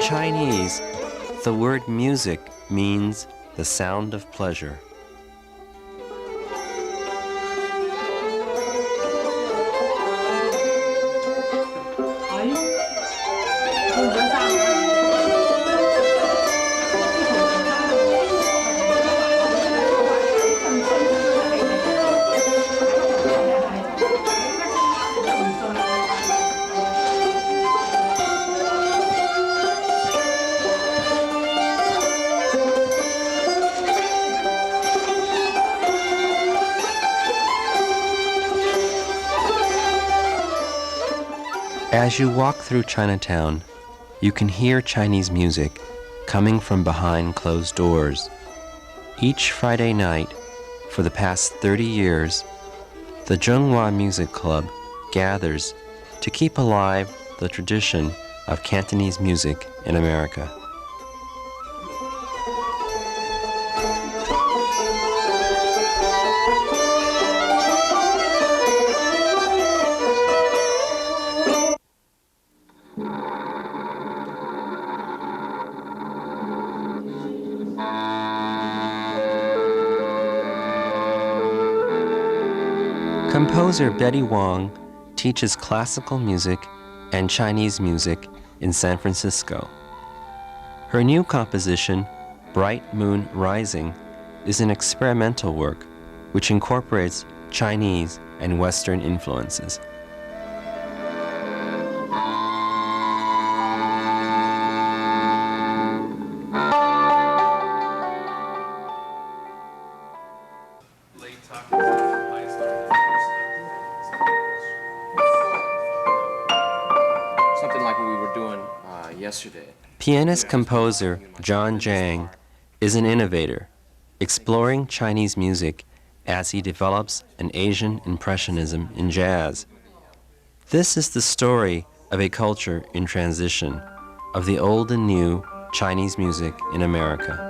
In Chinese, the word music means the sound of pleasure. As you walk through Chinatown, you can hear Chinese music coming from behind closed doors. Each Friday night, for the past 30 years, the Zhenghua Music Club gathers to keep alive the tradition of Cantonese music in America. Composer Eddie Wong teaches classical music and Chinese music in San Francisco. Her new composition, Bright Moon Rising, is an experimental work which incorporates Chinese and Western influences. Pianist-composer Jon Jang is an innovator, exploring Chinese music as he develops an Asian impressionism in jazz. This is the story of a culture in transition, of the old and new Chinese music in America.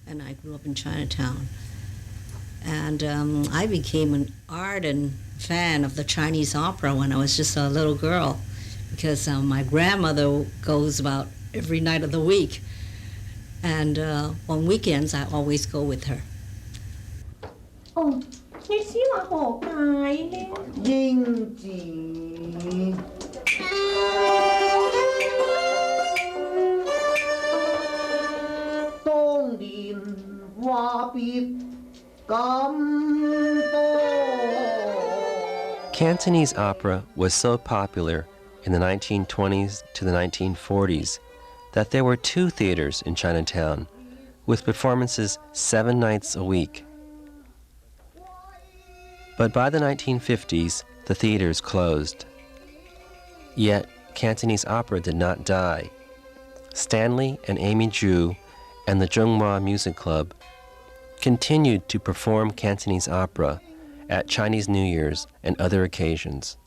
And I grew up in Chinatown. And I became an ardent fan of the Chinese opera when I was just a little girl, because my grandmother goes about every night of the week. And on weekends, I always go with her. Oh, 你知話何解呢？英字。當年話別咁多。 Cantonese opera was so popular in the 1920s to the 1940s that there were 2 theaters in Chinatown with performances 7 nights a week. But by the 1950s, the theaters closed. Yet, Cantonese opera did not die. Stanley and Amy Chin and the Zhenghua Music Club continued to perform Cantonese opera at Chinese New Year's and other occasions.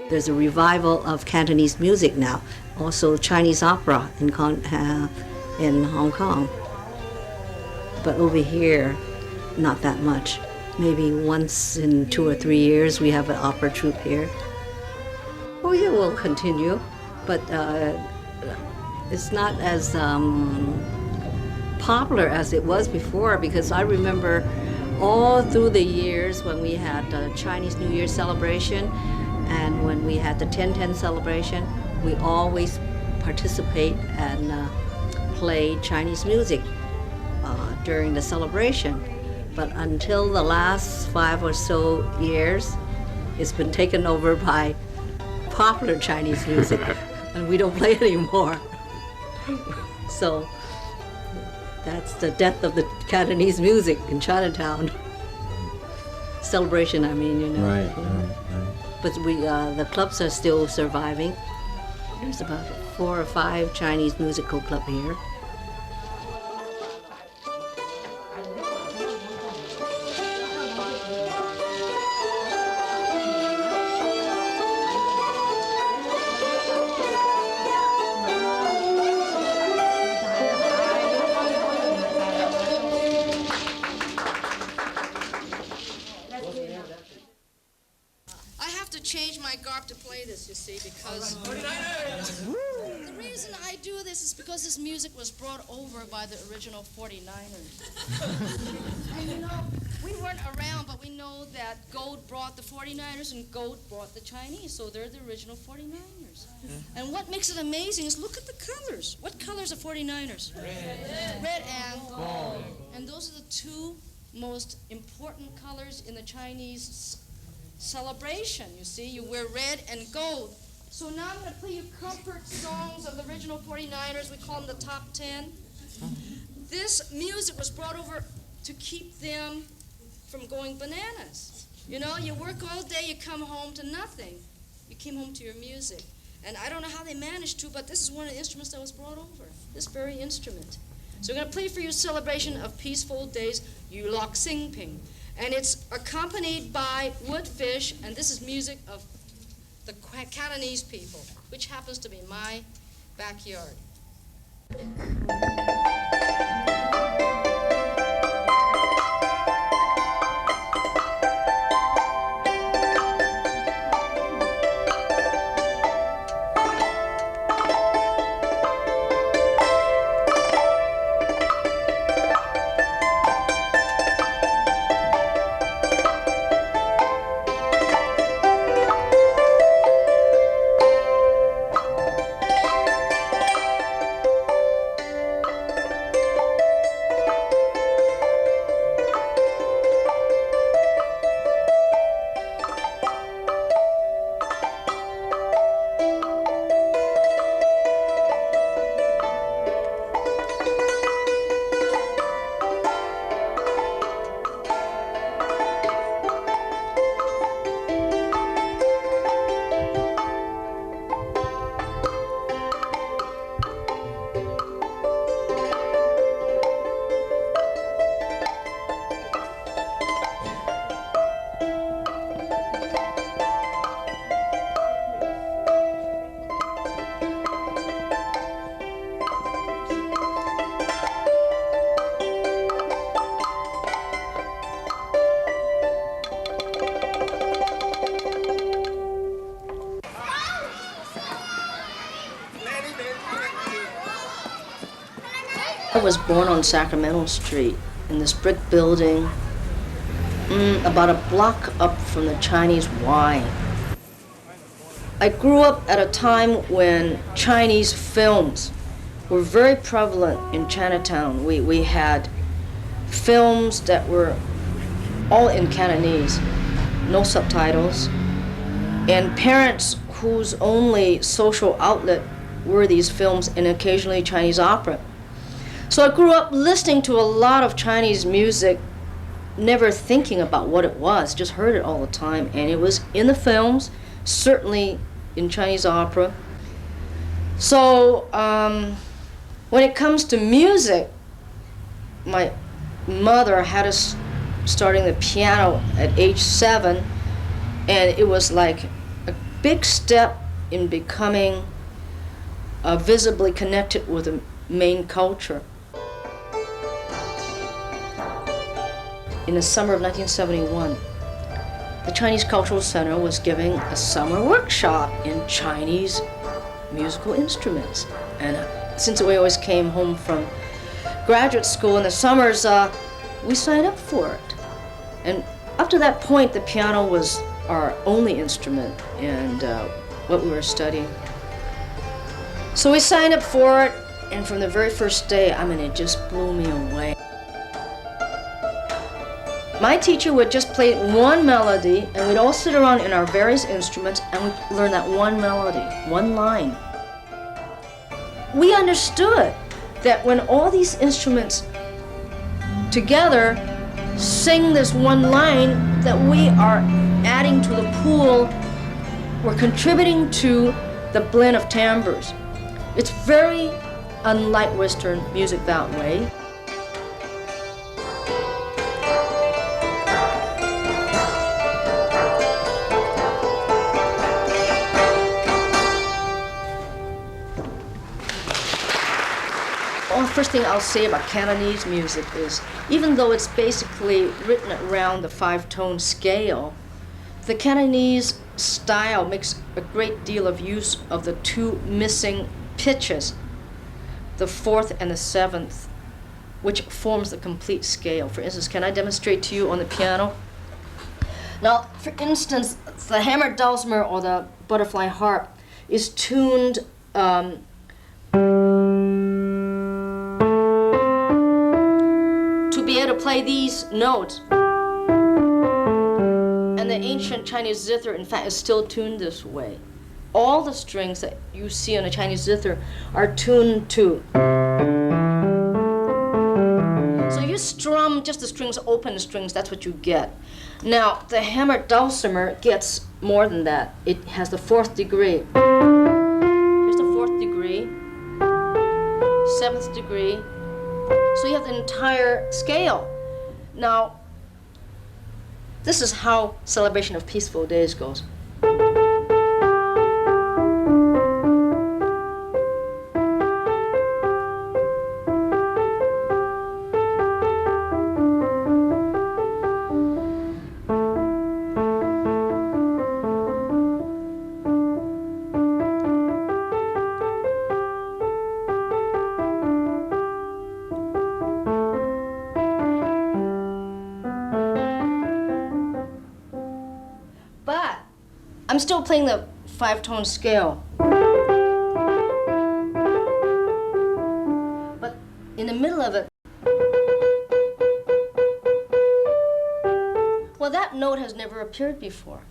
There's a revival of Cantonese music now, also Chinese opera in Hong Kong. But over here, not that much. Maybe once in 2 or 3 years we have an opera troupe here. Oh yeah, we'll continue, but it's not as popular as it was before, because I remember all through the years when we had the Chinese New Year celebration and when we had the 10/10 celebration, we always participate and play Chinese music during the celebration. But until the last 5 or so years, It's been taken over by popular Chinese music, and we don't play it anymore. So that's the death of the Cantonese music in Chinatown. Celebration, I mean, you know. Right. But the clubs are still surviving. There's about 4 or 5 Chinese musical clubs here. I have to change my garb to play this, you see, because the reason I do this is because this music was brought over by the original 49ers. And you know, we weren't around, but we know that gold brought the 49ers and gold brought the Chinese, so they're the original 49ers. And what makes it amazing is look at the colors. What colors are 49ers? Red and gold. And those are the 2 most important colors in the Chinese celebration. You see, you wear red and gold. So now I'm going to play you comfort songs of the original 49ers. We call them the top 10. This music was brought over to keep them from going bananas. You know, you work all day, you come home to nothing. You came home to your music. And I don't know how they managed to, but this is one of the instruments that was brought over, this very instrument. So we're going to play for you Celebration of Peaceful Days, Yu Lok Sing Ping. And it's accompanied by woodfish, and this is music of the Cantonese people, which happens to be my backyard. I was born on Sacramento Street in this brick building, about a block up from the Chinese Y. I grew up at a time when Chinese films were very prevalent in Chinatown. We had films that were all in Cantonese, no subtitles, and parents whose only social outlet were these films and occasionally Chinese opera. So I grew up listening to a lot of Chinese music, never thinking about what it was, just heard it all the time. And it was in the films, certainly in Chinese opera. So when it comes to music, my mother had us starting the piano at age 7, and it was like a big step in becoming visibly connected with the main culture. In the summer of 1971, the Chinese Cultural Center was giving a summer workshop in Chinese musical instruments. And since we always came home from graduate school in the summers, we signed up for it. And up to that point, the piano was our only instrument and what we were studying. So we signed up for it, and from the very first day, I mean, it just blew me away. My teacher would just play one melody, and we'd all sit around in our various instruments and we'd learn that one melody, one line. We understood that when all these instruments together sing this one line, that we are adding to the pool, we're contributing to the blend of timbres. It's very unlike Western music that way. First thing I'll say about Cantonese music is, even though it's basically written around the 5-tone scale, the Cantonese style makes a great deal of use of the two missing pitches, the 4th and the 7th, which forms the complete scale. For instance, can I demonstrate to you on the piano? Now, for instance, the hammered dulcimer or the butterfly harp is tuned be able to play these notes. And the ancient Chinese zither, in fact, is still tuned this way. All the strings that you see on a Chinese zither are tuned to. So you strum just the strings, open strings, that's what you get. Now, the hammered dulcimer gets more than that. It has the 4th degree. Here's the 4th degree, 7th degree. So you have the entire scale. Now, this is how Celebration of Peaceful Days goes. I'm still playing the 5-tone scale. But in the middle of it, well, that note has never appeared before.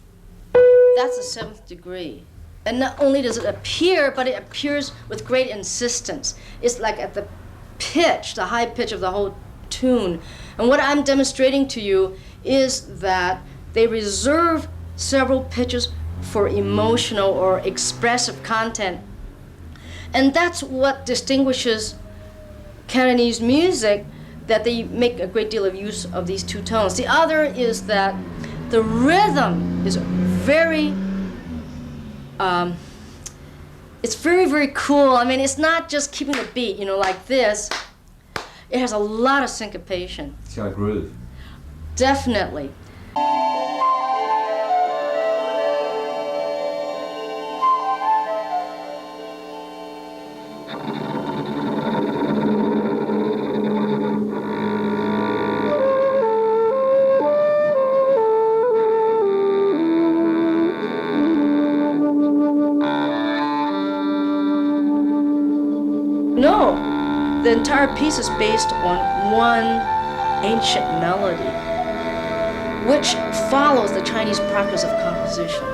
That's the 7th degree. And not only does it appear, but it appears with great insistence. It's like at the pitch, the high pitch of the whole tune. And what I'm demonstrating to you is that they reserve several pitches for emotional or expressive content. And that's what distinguishes Cantonese music, that they make a great deal of use of these two tones. The other is that the rhythm is very, it's very, very cool. I mean, it's not just keeping the beat, you know, like this. It has a lot of syncopation. It's got a groove. Definitely. No, the entire piece is based on one ancient melody, which follows the Chinese practice of composition.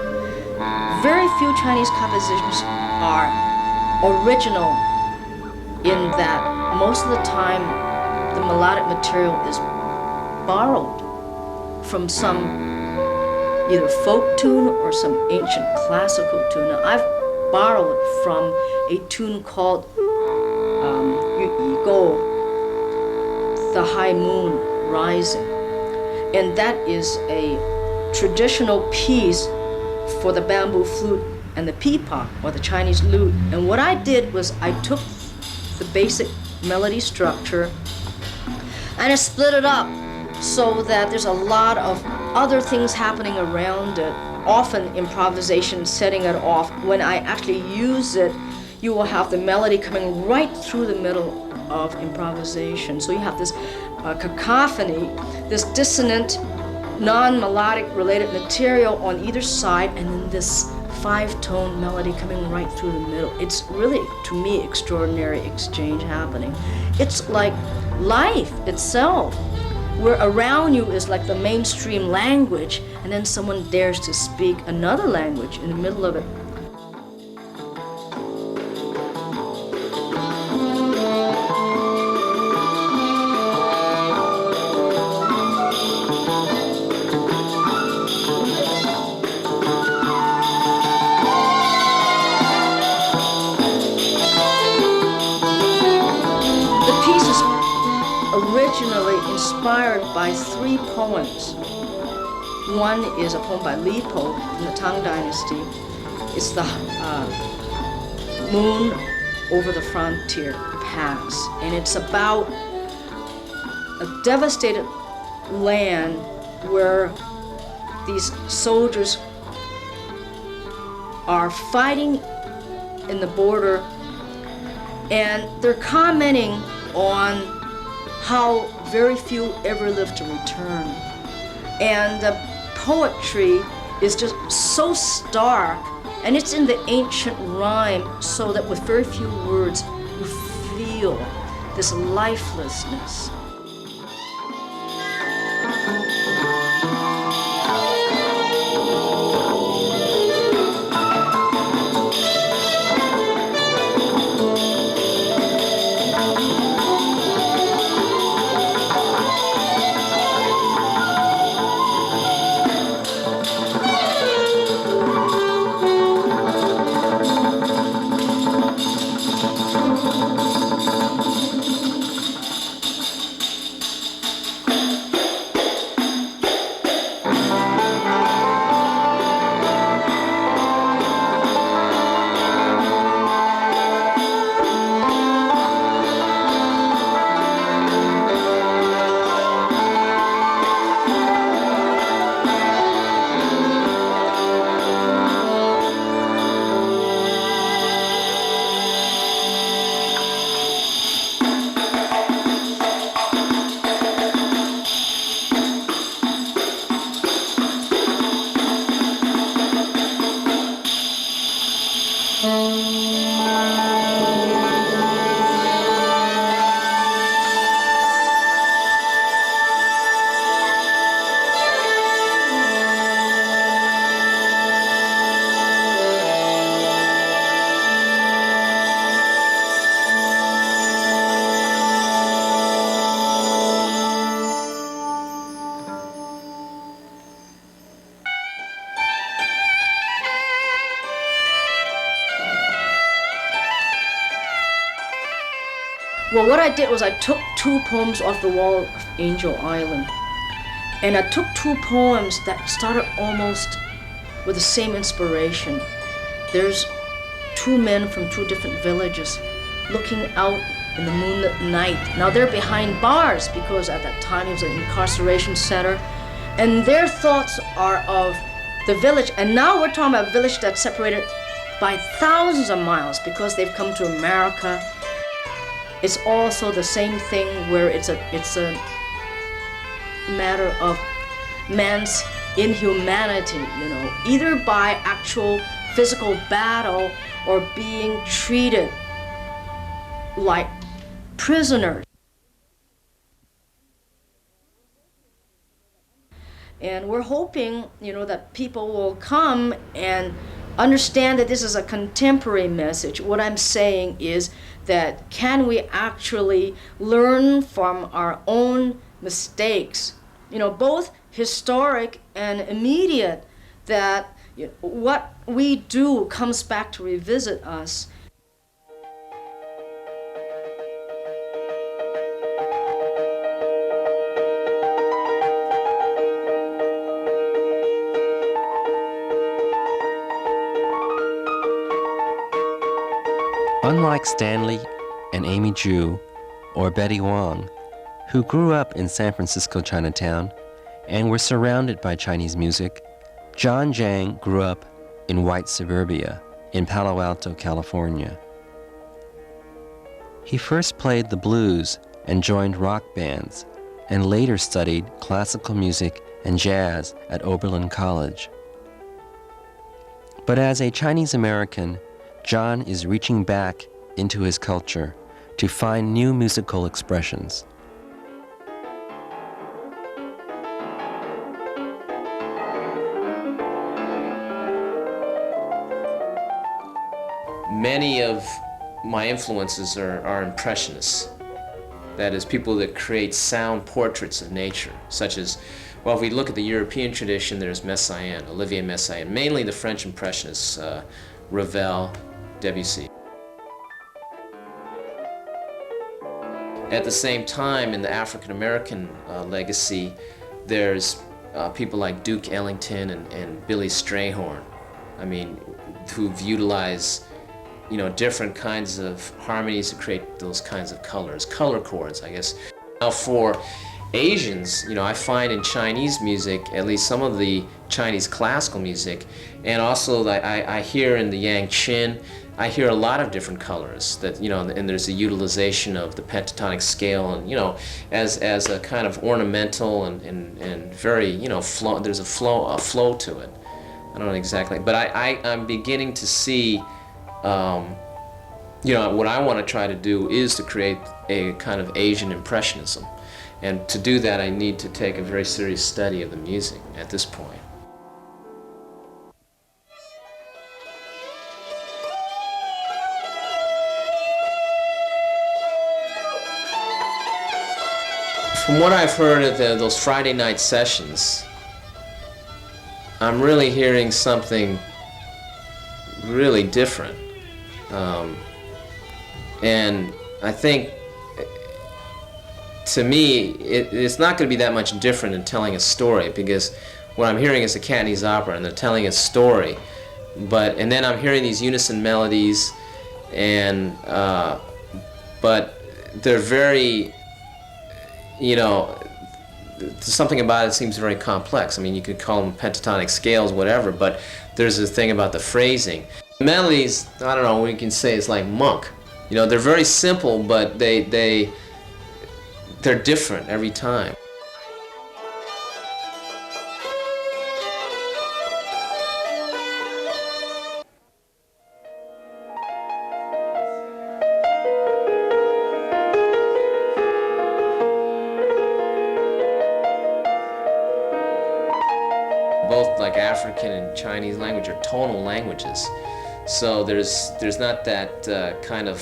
Very few Chinese compositions are original in that most of the time the melodic material is borrowed from some either folk tune or some ancient classical tune. Now, I've borrowed from a tune called the High Moon Rising. And that is a traditional piece for the bamboo flute and the pipa, or the Chinese lute. And what I did was I took the basic melody structure and I split it up so that there's a lot of other things happening around it, often improvisation setting it off. When I actually use it, you will have the melody coming right through the middle of improvisation. So you have this cacophony, this dissonant, non-melodic related material on either side, and then this 5-tone melody coming right through the middle. It's really, to me, extraordinary exchange happening. It's like life itself. where around you is like the mainstream language, and then someone dares to speak another language in the middle of it. Originally inspired by 3 poems. One is a poem by Li Po from the Tang Dynasty. It's the Moon Over the Frontier Pass, and it's about a devastated land where these soldiers are fighting in the border, and they're commenting on how very few ever live to return. And the poetry is just so stark, and it's in the ancient rhyme, so that with very few words, you feel this lifelessness. Well, what I did was I took 2 poems off the wall of Angel Island, and I took 2 poems that started almost with the same inspiration. There's 2 men from 2 different villages looking out in the moonlit night. Now they're behind bars because at that time it was an incarceration center, and their thoughts are of the village. And now we're talking about a village that's separated by thousands of miles because they've come to America. It's also the same thing where it's a matter of man's inhumanity, either by actual physical battle or being treated like prisoners. And we're hoping, that people will come and understand that this is a contemporary message. What I'm saying is that can we actually learn from our own mistakes, both historic and immediate, that what we do comes back to revisit us. Unlike Stanley and Amy Chin or Eddie Wong, who grew up in San Francisco Chinatown and were surrounded by Chinese music, Jon Jang grew up in white suburbia in Palo Alto, California. He first played the blues and joined rock bands, and later studied classical music and jazz at Oberlin College. But as a Chinese American, Jon is reaching back into his culture to find new musical expressions. many of my influences are impressionists. That is, people that create sound portraits of nature, such as, well, if we look at the European tradition, there's Messiaen, Olivier Messiaen, mainly the French Impressionists, Ravel, Debussy. At the same time, in the African-American legacy, there's people like Duke Ellington and Billy Strayhorn, I mean, who've utilized, you know, different kinds of harmonies to create those kinds of colors, color chords, I guess. Now for Asians, you know, I find in Chinese music, at least some of the Chinese classical music, and also I hear in the Yang Qin, I hear a lot of different colors that, you know, and there's a utilization of the pentatonic scale, and, you know, as a kind of ornamental and very, you know, there's a flow to it. I don't know exactly, but I'm beginning to see, you know, what I want to try to do is to create a kind of Asian Impressionism. And to do that, I need to take a very serious study of the music at this point. From what I've heard at those Friday night sessions, I'm really hearing something really different. And I think, to me, it's not going to be that much different in telling a story, because what I'm hearing is a Cantonese opera, and they're telling a story. And then I'm hearing these unison melodies, and but they're very, you know, something about it seems very complex. I mean, you could call them pentatonic scales, whatever, but there's this thing about the phrasing. The melodies, I don't know, we can say it's like monk. You know, they're very simple, but they're different every time. Both like African and Chinese language are tonal languages, so there's not that kind of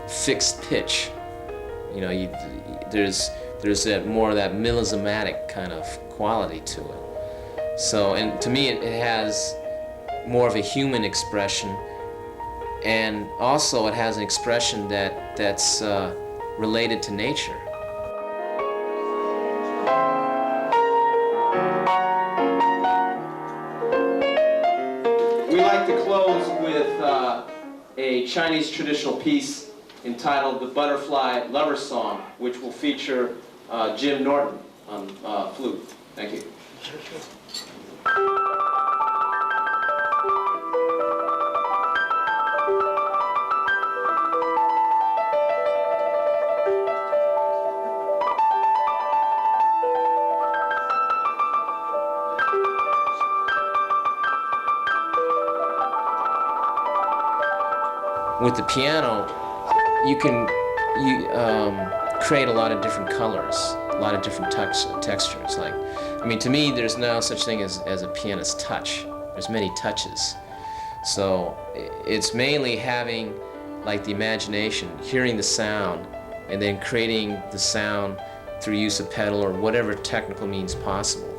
fixed pitch. You know, there's more of that melismatic kind of quality to it. So, and to me, it has more of a human expression, and also it has an expression that's related to nature. We like to close with a Chinese traditional piece entitled The Butterfly Lover Song, which will feature Jim Norton on flute. Thank you. With the piano, you can create a lot of different colors, a lot of different textures. Like, I mean, to me, there's no such thing as a pianist's touch. There's many touches. So it's mainly having, like, the imagination, hearing the sound, and then creating the sound through use of pedal or whatever technical means possible.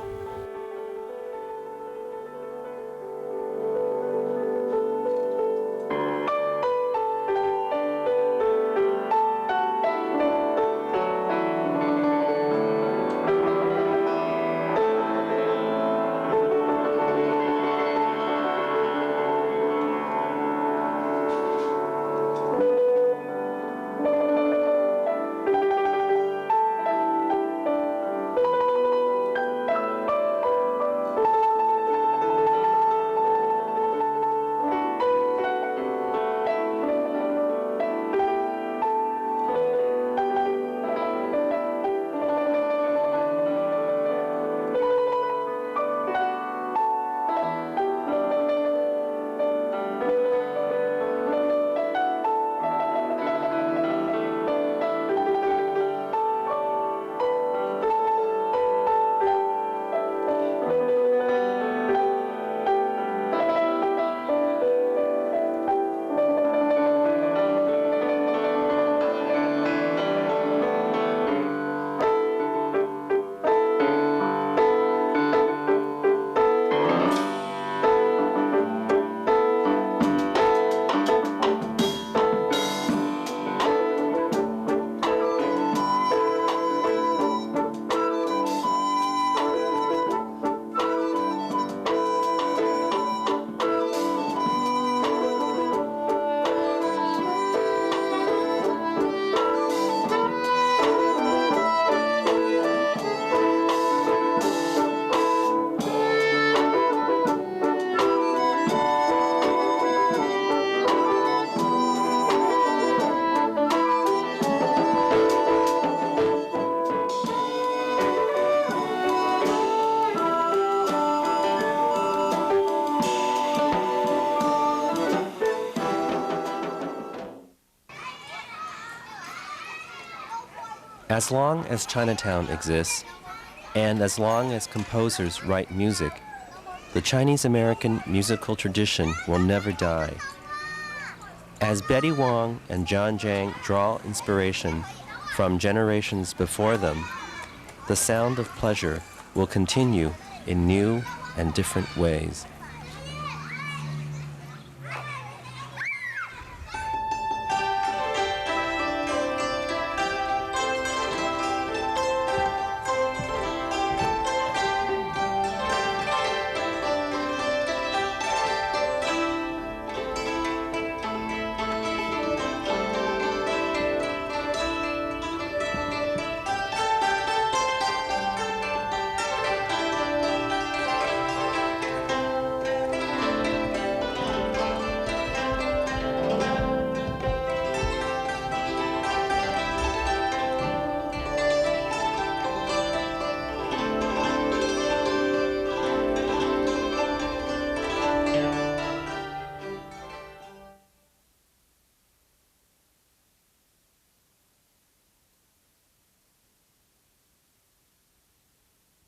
As long as Chinatown exists, and as long as composers write music, the Chinese-American musical tradition will never die. As Eddie Wong and Jon Jang draw inspiration from generations before them, the sound of pleasure will continue in new and different ways.